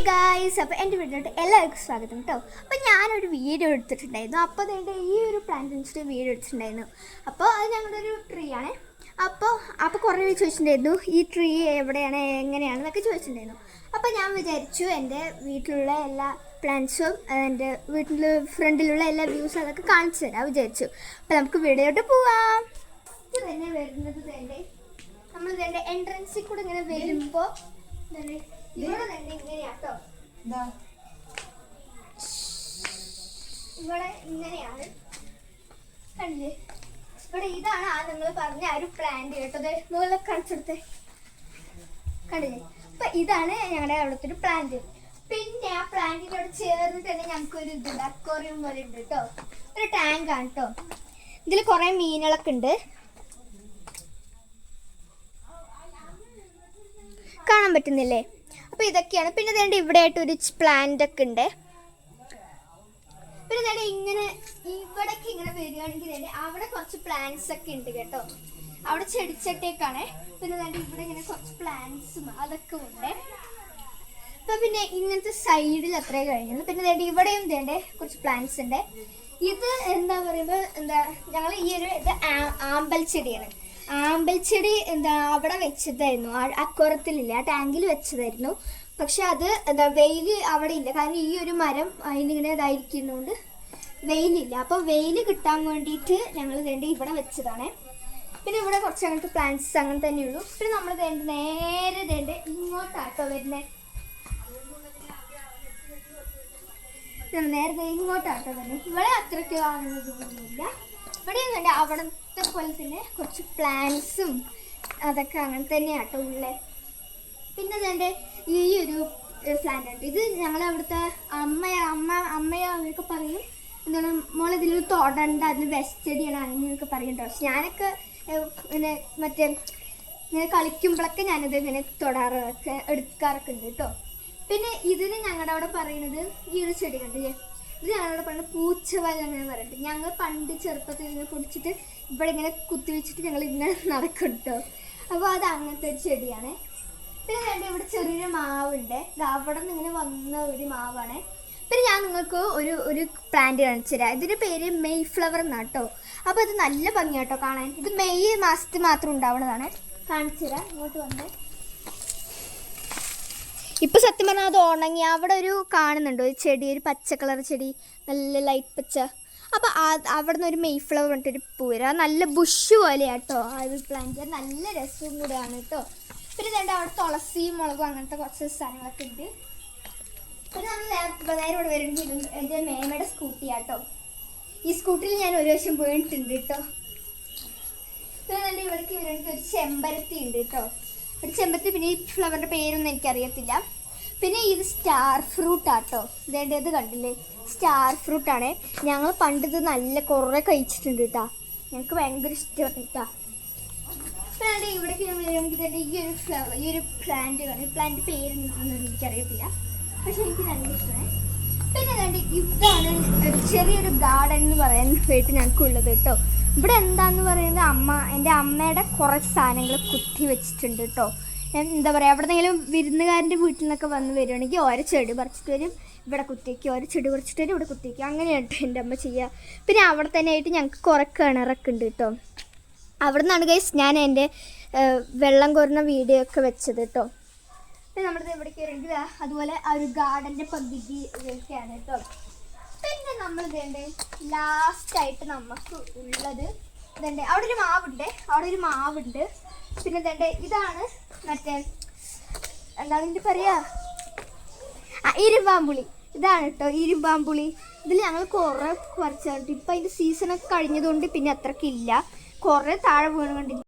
Guys, അപ്പോൾ എൻ്റെ വീട്ടിലോട്ട് എല്ലാവർക്കും സ്വാഗതം കേട്ടോ. അപ്പോൾ ഞാനൊരു വീഡിയോ എടുത്തിട്ടുണ്ടായിരുന്നു. അപ്പോൾ അതിൻ്റെ ഈ ഒരു പ്ലാന്റ് വെച്ചിട്ട് വീഡിയോ എടുത്തിട്ടുണ്ടായിരുന്നു. അപ്പോൾ അത് ഞങ്ങളുടെ ഒരു ട്രീ ആണ്. അപ്പോൾ കുറേ ചോദിച്ചിട്ടുണ്ടായിരുന്നു ഈ ട്രീ എവിടെയാണ് എങ്ങനെയാണെന്നൊക്കെ ചോദിച്ചിട്ടുണ്ടായിരുന്നു. അപ്പോൾ ഞാൻ വിചാരിച്ചു എൻ്റെ വീട്ടിലുള്ള എല്ലാ പ്ലാന്റ്സും എൻ്റെ വീട്ടിൽ ഫ്രണ്ടിലുള്ള എല്ലാ വ്യൂസും അതൊക്കെ കാണിച്ചു തരാം വിചാരിച്ചു. അപ്പോൾ നമുക്ക് വീഡിയോട്ട് പോവാം. ഇത് തന്നെ വരുന്നത് തന്നെ നമ്മൾ ഇതിൻ്റെ എൻട്രൻസിൽ കൂടെ ഇങ്ങനെ വരുമ്പോൾ ഇവിടെ തന്നെ ഇങ്ങനെയാട്ടോ, ഇവിടെ ഇങ്ങനെയാണ് കണ്ടില്ലേ. ഇവിടെ ഇതാണ് നിങ്ങൾ പറഞ്ഞ ആ ഒരു പ്ലാന്റ് കേട്ടത്, നിങ്ങളെ കാണിച്ചെടുത്ത് കണ്ടില്ലേ. അപ്പൊ ഇതാണ് ഞങ്ങളുടെ അവിടുത്തെ ഒരു പ്ലാന്റ്. പിന്നെ ആ പ്ലാന്റിനോട് ചേർന്നിട്ട് തന്നെ ഞങ്ങൾക്കൊരു ഇതുണ്ട്, അക്വേറിയം പോലെ ഉണ്ട് കേട്ടോ. ഒരു ടാങ്കാണ് കേട്ടോ. ഇതിൽ കുറെ മീനുകളൊക്കെ ഉണ്ട്, കാണാൻ പറ്റുന്നില്ലേ. അപ്പോൾ ഇതൊക്കെയാണ്. പിന്നെ വേണ്ട ഇവിടെ ആയിട്ട് ഒരു പ്ലാന്റ് ഒക്കെ ഉണ്ട്. പിന്നെ വേണ്ട ഇങ്ങനെ ഇവിടേക്ക് ഇങ്ങനെ വരികയാണെങ്കിൽ തന്നെ അവിടെ കുറച്ച് പ്ലാന്റ്സ് ഒക്കെ ഉണ്ട് കേട്ടോ. അവിടെ ചെടിച്ചട്ടിയൊക്കെയാണ്. പിന്നെ വേണ്ട ഇവിടെ ഇങ്ങനെ കുറച്ച് പ്ലാന്റ്സും അതൊക്കെ ഉണ്ട്. അപ്പം പിന്നെ ഇങ്ങനത്തെ സൈഡിൽ അത്രേ കഴിഞ്ഞു. പിന്നെ വേണ്ട ഇവിടെയും വേണ്ട കുറച്ച് പ്ലാന്റ്സ് ഉണ്ട്. ഇത് എന്താ പറയുമ്പോൾ ഞങ്ങൾ ഈ ഒരു ഇത് ആമ്പൽ ചെടിയാണ്. ആമ്പൽച്ചെടി അവിടെ വെച്ചതായിരുന്നു, അക്വറത്തിലില്ല, ആ ടാങ്കിൽ വെച്ചതായിരുന്നു. പക്ഷെ അത് വെയിൽ അവിടെ ഇല്ല, കാരണം ഈ ഒരു മരം അതിലിങ്ങനെ ഇതായിരിക്കുന്നതുകൊണ്ട് വെയിലില്ല. അപ്പോൾ വെയിൽ കിട്ടാൻ വേണ്ടിയിട്ട് ഞങ്ങൾ വേണ്ടി ഇവിടെ വെച്ചതാണ്. പിന്നെ ഇവിടെ കുറച്ച് അങ്ങനത്തെ പ്ലാന്റ്സ് അങ്ങനെ തന്നെയുള്ളൂ. പിന്നെ നമ്മൾ നേരെ ഇങ്ങോട്ടാട്ടോ വരുന്നത്, നേരത്തെ ഇങ്ങോട്ടാട്ടോ വരുന്നത്. ഇവിടെ അത്രയ്ക്ക് കാണുന്നതൊന്നുമില്ല. ഇവിടെയും വേണ്ട അവിടത്തെ പോലെ തന്നെ കുറച്ച് പ്ലാന്റ്സും അതൊക്കെ അങ്ങനെ തന്നെയാട്ടോ ഉള്ളത്. പിന്നെ അതിൻ്റെ ഈ ഒരു പ്ലാന്റ് ഉണ്ട്. ഇത് ഞങ്ങളവിടുത്തെ അമ്മയോ അവരൊക്കെ പറയും എന്താണ് മോളെ ഇതിൽ തൊടണ്ട, അതിൽ വെസ്റ്റ് ചെടിയാണ് അങ്ങനെയൊക്കെ പറയുന്നുണ്ടോ. പക്ഷെ ഞാനൊക്കെ ഇങ്ങനെ മറ്റേ ഇങ്ങനെ കളിക്കുമ്പോഴൊക്കെ ഞാനിത് ഇങ്ങനെ തൊടാറൊക്കെ എടുക്കാറൊക്കെ ഉണ്ട് കേട്ടോ. പിന്നെ ഇതിന് ഞങ്ങളുടെ അവിടെ പറയുന്നത് ഈ ഒരു ചെടി കണ്ടില്ലേ, ഇത് ഞങ്ങളോട് പറയുന്നത് പൂച്ചവല അങ്ങനെ പറയുന്നത്. ഞങ്ങൾ പണ്ട് ചെറുപ്പത്തിൽ ഇങ്ങനെ പൊടിച്ചിട്ട് ഇവിടെ ഇങ്ങനെ കുത്തി വെച്ചിട്ട് ഞങ്ങൾ ഇങ്ങനെ നടക്കും കേട്ടോ. അപ്പോൾ അത് അങ്ങനത്തെ ഒരു ചെടിയാണ്. പിന്നെ വേണ്ട ഇവിടെ ചെറിയൊരു മാവുണ്ട്, അവിടെ നിന്ന് ഇങ്ങനെ വന്ന ഒരു മാവാണ്. പിന്നെ ഞാൻ നിങ്ങൾക്ക് ഒരു പ്ലാന്റ് കാണിച്ചു തരാം. ഇതിൻ്റെ പേര് മെയ് ഫ്ലവർ എന്നാണ് കേട്ടോ. അപ്പോൾ ഇത് നല്ല ഭംഗിയാട്ടോ കാണാൻ. ഇത് മെയ് മാസത്തിൽ മാത്രം ഉണ്ടാവുന്നതാണ്. കാണിച്ചു തരാം, ഇങ്ങോട്ട് വന്ന്. ഇപ്പം സത്യം പറഞ്ഞാൽ അത് ഉണങ്ങി. അവിടെ ഒരു കാണുന്നുണ്ടോ ഒരു ചെടി, ഒരു പച്ച കളർ ചെടി, നല്ല ലൈറ്റ് പച്ച. അപ്പോൾ അവിടെ നിന്ന് ഒരു മെയ് ഫ്ലവർ പറഞ്ഞിട്ടൊരു പൂര നല്ല ബുഷ് പോലെയാട്ടോ ആ ഒരു പ്ലാന്റ്. നല്ല രസവും കൂടെയാണ് കേട്ടോ. പിന്നെ വേണ്ട അവിടെ തുളസിയും മുളകും അങ്ങനത്തെ കുറച്ച് സാധനങ്ങളൊക്കെ ഉണ്ട്. പിന്നെ നമ്മൾ നേരെ ഇവിടെ വരുന്നത് എൻ്റെ മേമയുടെ സ്കൂട്ടിയാട്ടോ. ഈ സ്കൂട്ടിയിൽ ഞാൻ ഒരു വശം പോയിട്ടുണ്ട് കേട്ടോ. പിന്നെ നല്ല ഇവിടേക്ക് വരുന്നത് ഒരു ചെമ്പരത്തി ഉണ്ട് കേട്ടോ. ഒരു ചെമ്പരത്തി. പിന്നെ ഈ ഫ്ലവറിൻ്റെ പേരൊന്നും എനിക്കറിയത്തില്ല. പിന്നെ ഇത് സ്റ്റാർ ഫ്രൂട്ട് ആട്ടോ. ഇത് കണ്ടില്ലേ, സ്റ്റാർ ഫ്രൂട്ടാണ്. ഞങ്ങൾ പണ്ടിത് നല്ല കുറേ കഴിച്ചിട്ടുണ്ട് കേട്ടോ. ഞങ്ങൾക്ക് ഭയങ്കര ഇഷ്ടമാണ് കേട്ടോ. പിന്നെ ഇവിടേക്ക് വരുമ്പോൾ ഈ ഒരു ഫ്ലവർ, ഈ ഒരു പ്ലാന്റ് കാണും. ഈ പ്ലാന്റ് പേരൊന്നും എനിക്കറിയത്തില്ല, പക്ഷെ എനിക്ക് നല്ല ഇഷ്ടമാണ്. പിന്നെ ഇതാണ് ഒരു ചെറിയൊരു ഗാർഡൻ എന്ന് പറയാൻ വേണ്ടി ഞങ്ങൾക്കുള്ളത് കേട്ടോ. ഇവിടെ എന്താന്ന് പറയുന്നത് എൻ്റെ അമ്മയുടെ കുറച്ച് സാധനങ്ങൾ കുത്തി വെച്ചിട്ടുണ്ട് കേട്ടോ. എന്താ പറയുക, എവിടെന്നെങ്കിലും വിരുന്നുകാരൻ്റെ വീട്ടിൽ നിന്നൊക്കെ വന്ന് വരുവാണെങ്കിൽ ഓരോ ചെടി പറിച്ചിട്ട് വരും, ഇവിടെ കുത്തിവയ്ക്കും. ഓരോ ചെടി പറിച്ചിട്ട് വരും, ഇവിടെ കുത്തിവയ്ക്കും. അങ്ങനെയാണ് കേട്ടോ എൻ്റെ അമ്മ ചെയ്യുക. പിന്നെ അവിടെ തന്നെ ആയിട്ട് ഞങ്ങൾക്ക് കുറേ കിണറൊക്കെ ഉണ്ട് കേട്ടോ. അവിടെ നിന്നാണ് ഗൈസ് ഞാൻ എൻ്റെ വെള്ളം കോരുന്ന വീഡിയോ ഒക്കെ വെച്ചത് കേട്ടോ. പിന്നെ നമ്മുടെ ഇവിടേക്ക് വരുന്നത് അതുപോലെ ആ ഒരു ഗാർഡൻ്റെ പകുതി ഇതൊക്കെയാണ് കേട്ടോ. പിന്നെ നമ്മൾ ഇതേണ്ട ലാസ്റ്റായിട്ട് നമുക്ക് ഉള്ളത് ഇതുണ്ട്. അവിടെ ഒരു മാവുണ്ട്. പിന്നെ ഇതേണ്ട ഇതാണ് മറ്റേ എന്താണ് ഇതിൻ്റെ പറയുക, ഇരുമ്പാമ്പുളി. ഇതാണ് കേട്ടോ ഇരുമ്പാമ്പുളി. ഇതിൽ ഞങ്ങൾ കുറേ പറിച്ചിട്ട് ഇപ്പം അതിൻ്റെ സീസണൊക്കെ കഴിഞ്ഞതുകൊണ്ട് പിന്നെ അത്രയ്ക്കില്ല, കുറേ താഴെ വീണ് കണ്ടില്ല.